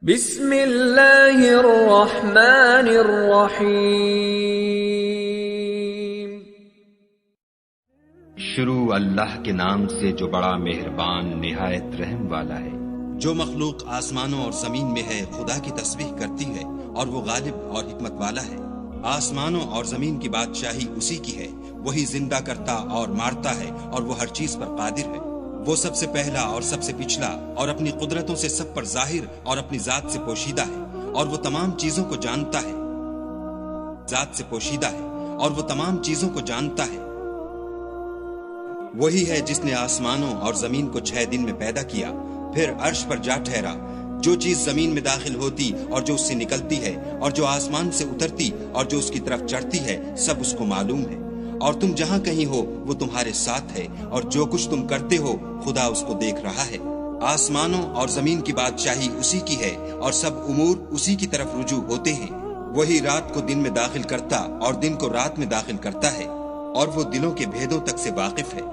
بسم اللہ الرحمن الرحیم۔ شروع اللہ کے نام سے جو بڑا مہربان نہایت رحم والا ہے۔ جو مخلوق آسمانوں اور زمین میں ہے خدا کی تسبیح کرتی ہے اور وہ غالب اور حکمت والا ہے۔ آسمانوں اور زمین کی بادشاہی اسی کی ہے، وہی زندہ کرتا اور مارتا ہے اور وہ ہر چیز پر قادر ہے۔ وہ سب سے پہلا اور سب سے پچھلا اور اپنی قدرتوں سے سب پر ظاہر اور اپنی ذات سے پوشیدہ ہے اور وہ تمام چیزوں کو جانتا ہے۔ ذات سے پوشیدہ ہے اور وہ تمام چیزوں کو جانتا ہے۔ وہی ہے جس نے آسمانوں اور زمین کو 6 دن میں پیدا کیا، پھر عرش پر جا ٹھہرا۔ جو چیز زمین میں داخل ہوتی اور جو اس سے نکلتی ہے اور جو آسمان سے اترتی اور جو اس کی طرف چڑھتی ہے، سب اس کو معلوم ہے۔ اور تم جہاں کہیں ہو وہ تمہارے ساتھ ہے، اور جو کچھ تم کرتے ہو خدا اس کو دیکھ رہا ہے۔ آسمانوں اور زمین کی بادشاہی اسی کی ہے اور سب امور اسی کی طرف رجوع ہوتے ہیں۔ وہی رات کو دن میں داخل کرتا اور دن کو رات میں داخل کرتا ہے، اور وہ دلوں کے بھیدوں تک سے واقف ہے۔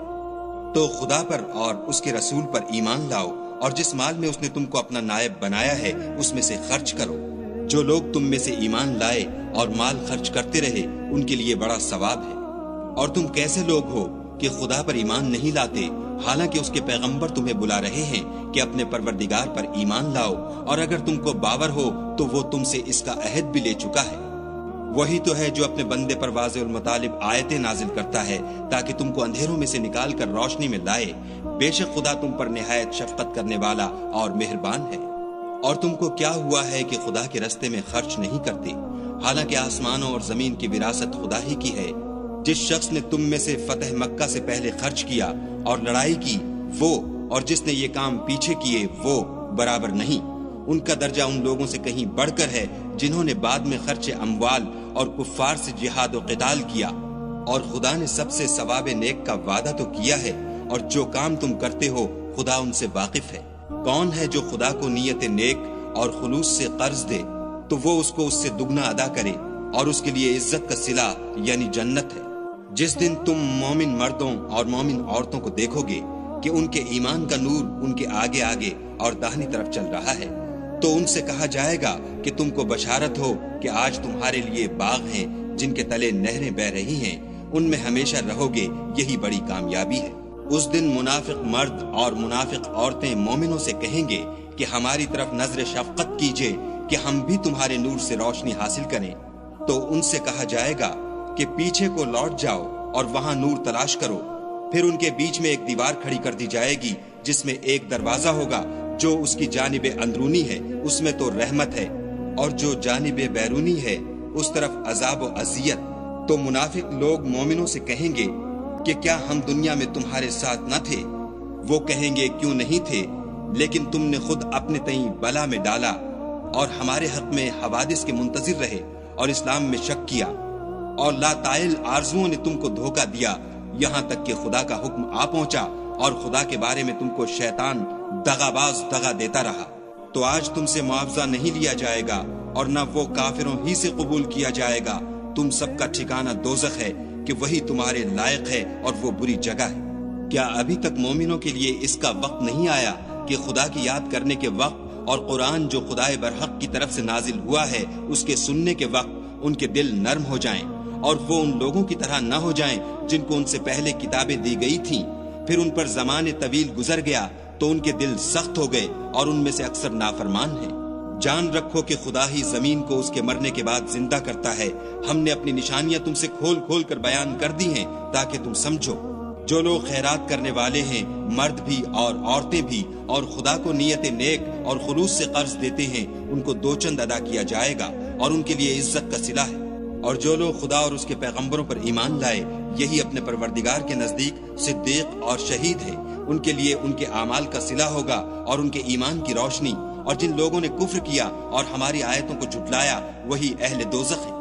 تو خدا پر اور اس کے رسول پر ایمان لاؤ، اور جس مال میں اس نے تم کو اپنا نائب بنایا ہے اس میں سے خرچ کرو۔ جو لوگ تم میں سے ایمان لائے اور مال خرچ کرتے رہے ان کے لیے بڑا ثواب ہے۔ اور تم کیسے لوگ ہو کہ خدا پر ایمان نہیں لاتے، حالانکہ اس کے پیغمبر تمہیں بلا رہے ہیں کہ اپنے پروردگار پر ایمان لاؤ، اور اگر تم کو باور ہو تو وہ تم سے اس کا عہد بھی لے چکا ہے۔ وہی تو ہے جو اپنے بندے پر واضح المطالب آیتیں نازل کرتا ہے تاکہ تم کو اندھیروں میں سے نکال کر روشنی میں لائے۔ بے شک خدا تم پر نہایت شفقت کرنے والا اور مہربان ہے۔ اور تم کو کیا ہوا ہے کہ خدا کے رستے میں خرچ نہیں کرتے، حالانکہ آسمانوں اور زمین کی وراثت خدا ہی کی ہے۔ جس شخص نے تم میں سے فتح مکہ سے پہلے خرچ کیا اور لڑائی کی، وہ اور جس نے یہ کام پیچھے کیے وہ برابر نہیں۔ ان کا درجہ ان لوگوں سے کہیں بڑھ کر ہے جنہوں نے بعد میں خرچ اموال اور کفار سے جہاد و قتال کیا۔ اور خدا نے سب سے ثواب نیک کا وعدہ تو کیا ہے، اور جو کام تم کرتے ہو خدا ان سے واقف ہے۔ کون ہے جو خدا کو نیت نیک اور خلوص سے قرض دے تو وہ اس کو اس سے دگنا ادا کرے، اور اس کے لیے عزت کا صلہ یعنی جنت ہے۔ جس دن تم مومن مردوں اور مومن عورتوں کو دیکھو گے کہ ان کے ایمان کا نور ان کے آگے آگے اور داہنی طرف چل رہا ہے، تو ان سے کہا جائے گا کہ تم کو بشارت ہو کہ آج تمہارے لیے باغ ہیں جن کے تلے نہریں بہ رہی ہیں، ان میں ہمیشہ رہو گے، یہی بڑی کامیابی ہے۔ اس دن منافق مرد اور منافق عورتیں مومنوں سے کہیں گے کہ ہماری طرف نظر شفقت کیجئے کہ ہم بھی تمہارے نور سے روشنی حاصل کریں۔ تو ان سے کہا جائے گا کہ پیچھے کو لوٹ جاؤ اور وہاں نور تلاش کرو۔ پھر ان کے بیچ میں ایک دیوار کھڑی کر دی جائے گی جس میں ایک دروازہ ہوگا، جو اس کی جانب اندرونی ہے اس میں تو رحمت ہے، اور جو جانب بیرونی ہے اس طرف عذاب و اذیت۔ تو منافق لوگ مومنوں سے کہیں گے کہ کیا ہم دنیا میں تمہارے ساتھ نہ تھے؟ وہ کہیں گے کیوں نہیں تھے، لیکن تم نے خود اپنے تئیں بلا میں ڈالا اور ہمارے حق میں حوادث کے منتظر رہے اور اسلام میں شک کیا، اور لاتعال آرزوؤں نے تم کو دھوکہ دیا، یہاں تک کہ خدا کا حکم آ پہنچا اور خدا کے بارے میں تم کو شیطان دغاباز دغا دیتا رہا۔ تو آج تم سے معاوضہ نہیں لیا جائے گا اور نہ وہ کافروں ہی سے قبول کیا جائے گا۔ تم سب کا ٹھکانہ دوزخ ہے کہ وہی تمہارے لائق ہے اور وہ بری جگہ ہے۔ کیا ابھی تک مومنوں کے لیے اس کا وقت نہیں آیا کہ خدا کی یاد کرنے کے وقت اور قرآن جو خدائے برحق کی طرف سے نازل ہوا ہے اس کے سننے کے وقت ان کے دل نرم ہو جائیں، اور وہ ان لوگوں کی طرح نہ ہو جائیں جن کو ان سے پہلے کتابیں دی گئی تھیں، پھر ان پر زمانے طویل گزر گیا تو ان کے دل سخت ہو گئے اور ان میں سے اکثر نافرمان ہیں۔ جان رکھو کہ خدا ہی زمین کو اس کے مرنے کے بعد زندہ کرتا ہے۔ ہم نے اپنی نشانیاں تم سے کھول کھول کر بیان کر دی ہیں تاکہ تم سمجھو۔ جو لوگ خیرات کرنے والے ہیں، مرد بھی اور عورتیں بھی، اور خدا کو نیت نیک اور خلوص سے قرض دیتے ہیں، ان کو 2 چند ادا کیا جائے گا اور ان کے لیے عزت کا صلہ ہے۔ اور جو لوگ خدا اور اس کے پیغمبروں پر ایمان لائے، یہی اپنے پروردگار کے نزدیک صدیق اور شہید ہیں، ان کے لیے ان کے اعمال کا صلہ ہوگا اور ان کے ایمان کی روشنی۔ اور جن لوگوں نے کفر کیا اور ہماری آیتوں کو جھٹلایا وہی اہل دوزخ ہیں۔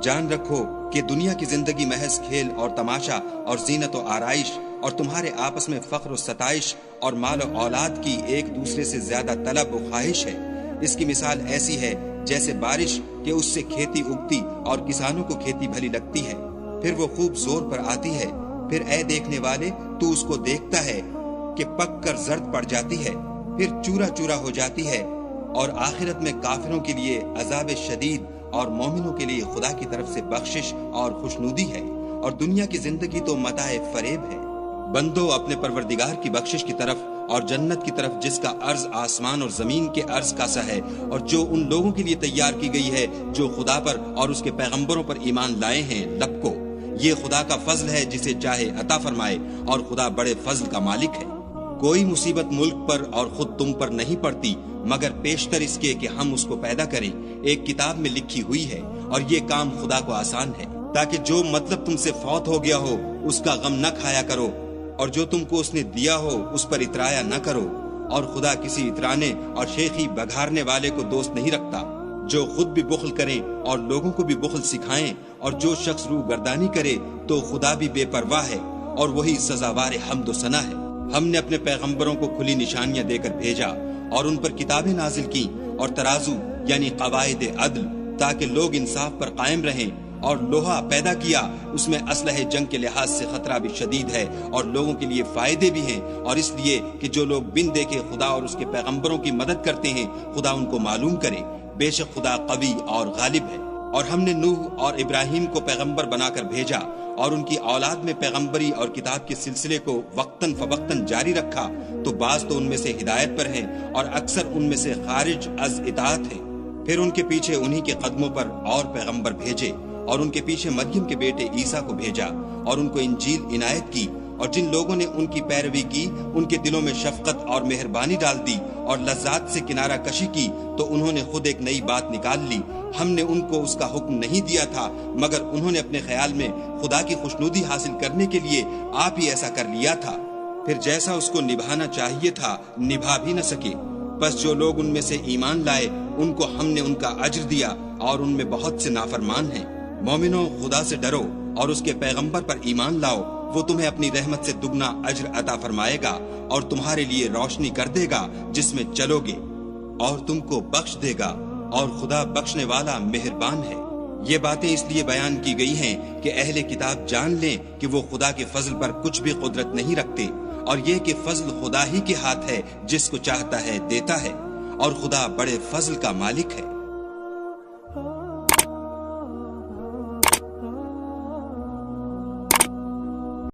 جان رکھو کہ دنیا کی زندگی محض کھیل اور تماشا اور زینت و آرائش اور تمہارے آپس میں فخر و ستائش اور مال و اولاد کی ایک دوسرے سے زیادہ طلب و خواہش ہے۔ اس کی مثال ایسی ہے جیسے بارش کہ اس سے کھیتی اگتی اور کسانوں کو کھیتی بھلی لگتی ہے، پھر وہ خوب زور پر آتی ہے، پھر اے دیکھنے والے تو اس کو دیکھتا ہے کہ پک کر زرد پڑ جاتی ہے، پھر چورا چورا ہو جاتی ہے، اور آخرت میں کافروں کے لیے عذاب شدید اور مومنوں کے لیے خدا کی طرف سے بخشش اور خوشنودی ہے، اور دنیا کی زندگی تو متاع فریب ہے۔ بندو اپنے پروردگار کی بخشش کی طرف اور جنت کی طرف، جس کا عرض آسمان اور زمین کے عرض کا سا ہے، اور جو ان لوگوں کے لیے تیار کی گئی ہے جو خدا پر اور اس کے پیغمبروں پر ایمان لائے ہیں، لپکو۔ یہ خدا کا فضل ہے جسے چاہے عطا فرمائے، اور خدا بڑے فضل کا مالک ہے۔ کوئی مصیبت ملک پر اور خود تم پر نہیں پڑتی مگر پیشتر اس کے کہ ہم اس کو پیدا کریں، ایک کتاب میں لکھی ہوئی ہے، اور یہ کام خدا کو آسان ہے، تاکہ جو مطلب تم سے فوت ہو گیا ہو اس کا غم نہ کھایا کرو، اور جو تم کو اس نے دیا ہو اس پر اترایا نہ کرو، اور خدا کسی اترانے اور شیخی بگھارنے والے کو دوست نہیں رکھتا۔ جو خود بھی بخل کریں اور لوگوں کو بھی بخل سکھائیں، اور جو شخص روح گردانی کرے تو خدا بھی بے پرواہ ہے، اور وہی سزاوار حمد و ثنا ہے۔ ہم نے اپنے پیغمبروں کو کھلی نشانیاں دے کر بھیجا، اور ان پر کتابیں نازل کی اور ترازو یعنی قواعد عدل، تاکہ لوگ انصاف پر قائم رہیں، اور لوہا پیدا کیا، اس میں اسلحہ جنگ کے لحاظ سے خطرہ بھی شدید ہے اور لوگوں کے لیے فائدے بھی ہیں، اور اس لیے کہ جو لوگ بن دیکھے خدا اور اس کے پیغمبروں کی مدد کرتے ہیں، خدا ان کو معلوم کرے، بے شک خدا قوی اور غالب ہے۔ اور ہم نے نوح اور ابراہیم کو پیغمبر بنا کر بھیجا، اور ان کی اولاد میں پیغمبری اور کتاب کے سلسلے کو وقتاً فوقتاً جاری رکھا، تو بعض تو ان میں سے ہدایت پر ہیں اور اکثر ان میں سے خارج از اطاعت ہیں۔ پھر ان کے پیچھے انہی کے قدموں پر اور پیغمبر بھیجے، اور ان کے پیچھے مریم کے بیٹے عیسیٰ کو بھیجا، اور ان کو انجیل عنایت کی، اور جن لوگوں نے ان کی پیروی کی ان کے دلوں میں شفقت اور مہربانی ڈال دی، اور لذات سے کنارہ کشی کی، تو انہوں نے خود ایک نئی بات نکال لی۔ ہم نے ان کو اس کا حکم نہیں دیا تھا، مگر انہوں نے اپنے خیال میں خدا کی خوشنودی حاصل کرنے کے لیے آپ ہی ایسا کر لیا تھا، پھر جیسا اس کو نبھانا چاہیے تھا نبھا بھی نہ سکے۔ بس جو لوگ ان میں سے ایمان لائے ان کو ہم نے ان کا اجر دیا، اور ان میں بہت سے نافرمان ہیں۔ مومنوں، خدا سے ڈرو اور اس کے پیغمبر پر ایمان لاؤ، وہ تمہیں اپنی رحمت سے دگنا اجر عطا فرمائے گا، اور تمہارے لیے روشنی کر دے گا جس میں چلو گے، اور تم کو بخش دے گا، اور خدا بخشنے والا مہربان ہے۔ یہ باتیں اس لیے بیان کی گئی ہیں کہ اہل کتاب جان لیں کہ وہ خدا کے فضل پر کچھ بھی قدرت نہیں رکھتے، اور یہ کہ فضل خدا ہی کے ہاتھ ہے، جس کو چاہتا ہے دیتا ہے، اور خدا بڑے فضل کا مالک ہے۔